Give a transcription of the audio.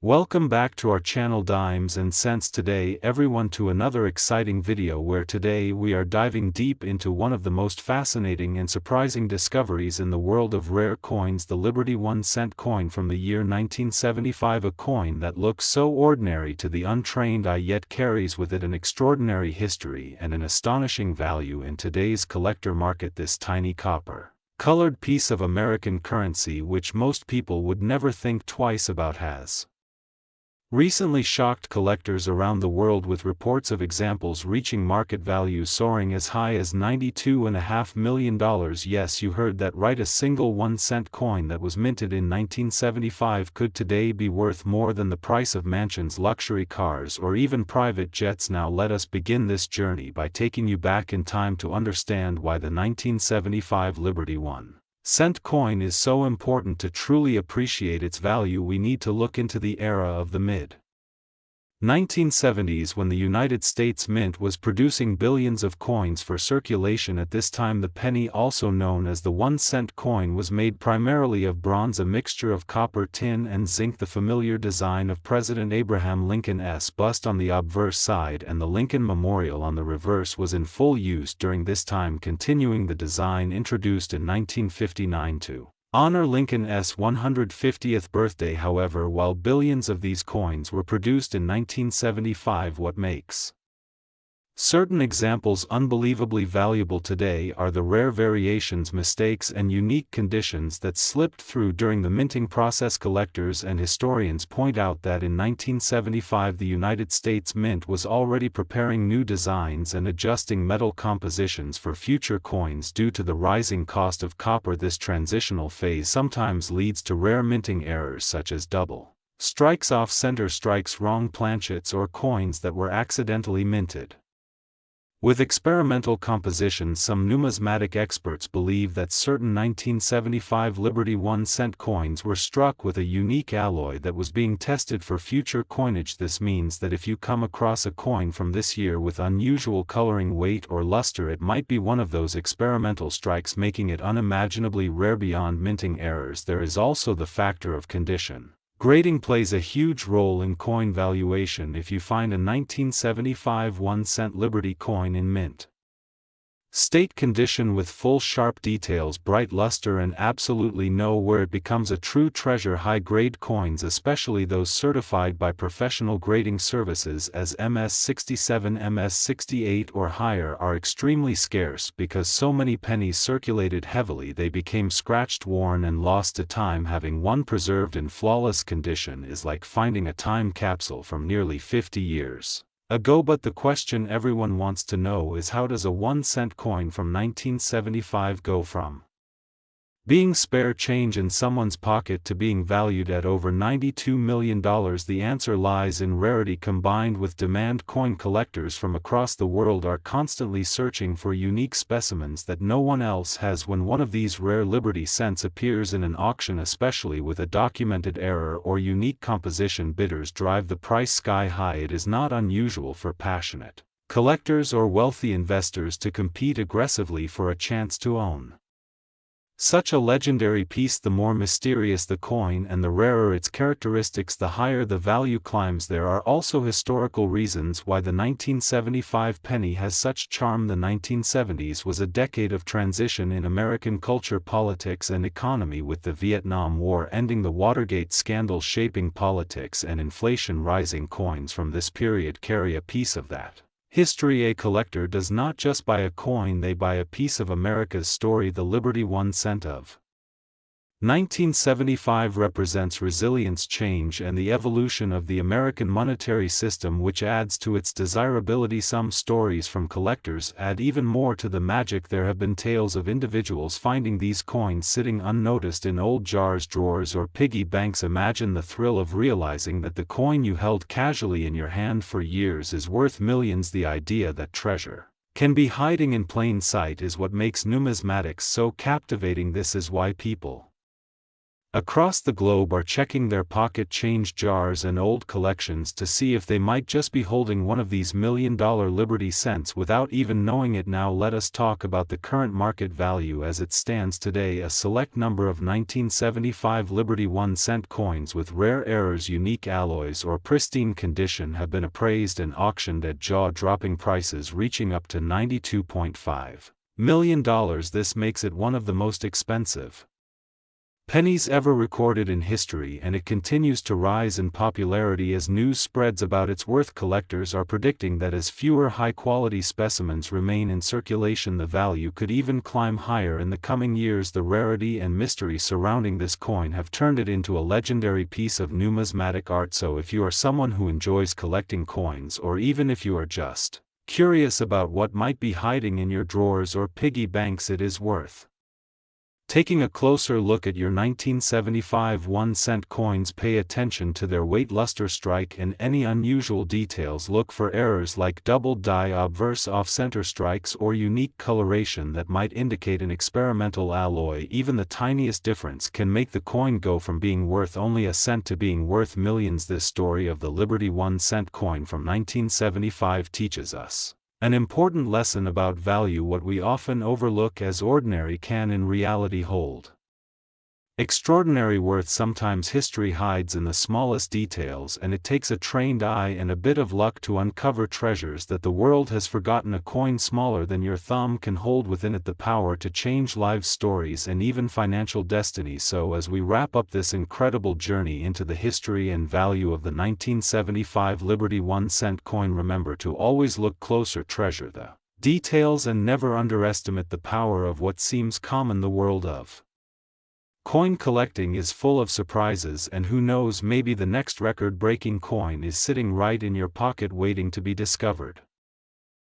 Welcome back to our channel Dimes and Cents. Today everyone to another exciting video where today we are diving deep into one of the most fascinating and surprising discoveries in the world of rare coins, the Liberty 1-cent coin from the year 1975, a coin that looks so ordinary to the untrained eye yet carries with it an extraordinary history and an astonishing value in today's collector market. This tiny copper-colored piece of American currency, which most people would never think twice about, has recently shocked collectors around the world, with reports of examples reaching market values soaring as high as $92.5 million. Yes, you heard that right, a single 1-cent coin that was minted in 1975 could today be worth more than the price of mansions, luxury cars, or even private jets. Now let us begin this journey by taking you back in time to understand why the 1975 Liberty 1-cent coin is so important. To truly appreciate its value, we need to look into the era of the mid-1970s, when the United States Mint was producing billions of coins for circulation. At this time, the penny, also known as the 1-cent coin, was made primarily of bronze, a mixture of copper, tin, and zinc. The familiar design of President Abraham Lincoln's bust on the obverse side and the Lincoln Memorial on the reverse was in full use during this time, continuing the design introduced in 1959 to honor Lincoln's 150th birthday. However, while billions of these coins were produced in 1975, what makes certain examples unbelievably valuable today are the rare variations, mistakes, and unique conditions that slipped through during the minting process. Collectors and historians point out that in 1975 the United States Mint was already preparing new designs and adjusting metal compositions for future coins due to the rising cost of copper. This transitional phase sometimes leads to rare minting errors such as double strikes, off-center strikes, wrong planchets, or coins that were accidentally minted with experimental compositions. Some numismatic experts believe that certain 1975 Liberty 1-cent coins were struck with a unique alloy that was being tested for future coinage. This means that if you come across a coin from this year with unusual coloring, weight, or luster, it might be one of those experimental strikes, making it unimaginably rare. Beyond minting errors, there is also the factor of condition. Grading plays a huge role in coin valuation. If you find a 1975 1-cent Liberty coin in mint state condition with full sharp details, bright luster, and absolutely no wear, it becomes a true treasure. High-grade coins, especially those certified by professional grading services as MS67, MS68 or higher, are extremely scarce. Because so many pennies circulated heavily, they became scratched, worn, and lost to time. Having one preserved in flawless condition is like finding a time capsule from nearly 50 years ago. But the question everyone wants to know is, how does a 1-cent coin from 1975 go from being spare change in someone's pocket to being valued at over $92 million? The answer lies in rarity combined with demand. Coin collectors from across the world are constantly searching for unique specimens that no one else has. When one of these rare Liberty cents appears in an auction, especially with a documented error or unique composition, bidders drive the price sky high. It is not unusual for passionate collectors or wealthy investors to compete aggressively for a chance to own such a legendary piece. The more mysterious the coin and the rarer its characteristics, the higher the value climbs. There are also historical reasons why the 1975 penny has such charm. The 1970s was a decade of transition in American culture, politics, and economy, with the Vietnam War ending, the Watergate scandal shaping politics, and inflation rising. Coins from this period carry a piece of that history. A collector does not just buy a coin, they buy a piece of America's story. The Liberty 1-cent of 1975 represents resilience, change, and the evolution of the American monetary system, which adds to its desirability. Some stories from collectors add even more to the magic. There have been tales of individuals finding these coins sitting unnoticed in old jars, drawers, or piggy banks. Imagine the thrill of realizing that the coin you held casually in your hand for years is worth millions. The idea that treasure can be hiding in plain sight is what makes numismatics so captivating. This is why people across the globe are checking their pocket change jars and old collections to see if they might just be holding one of these million-dollar Liberty cents without even knowing it. Now let us talk about the current market value as it stands today. A select number of 1975 Liberty 1-cent coins with rare errors, unique alloys, or pristine condition have been appraised and auctioned at jaw-dropping prices reaching up to $92.5 million. This makes it one of the most expensive pennies ever recorded in history, and it continues to rise in popularity as news spreads about its worth. Collectors are predicting that as fewer high-quality specimens remain in circulation, the value could even climb higher in the coming years. The rarity and mystery surrounding this coin have turned it into a legendary piece of numismatic art. So if you are someone who enjoys collecting coins, or even if you are just curious about what might be hiding in your drawers or piggy banks, it is worth taking a closer look at your 1975 1-cent coins. Pay attention to their weight, luster, strike, and any unusual details. Look for errors like doubled die, obverse off-center strikes, or unique coloration that might indicate an experimental alloy. Even the tiniest difference can make the coin go from being worth only a cent to being worth millions. This story of the Liberty 1-cent coin from 1975 teaches us an important lesson about value. What we often overlook as ordinary can in reality hold extraordinary worth. Sometimes history hides in the smallest details, and it takes a trained eye and a bit of luck to uncover treasures that the world has forgotten. A coin smaller than your thumb can hold within it the power to change lives, stories, and even financial destiny. So as we wrap up this incredible journey into the history and value of the 1975 Liberty 1-cent coin, remember to always look closer, treasure the details, and never underestimate the power of what seems common. The world of coin collecting is full of surprises, and who knows, maybe the next record-breaking coin is sitting right in your pocket waiting to be discovered.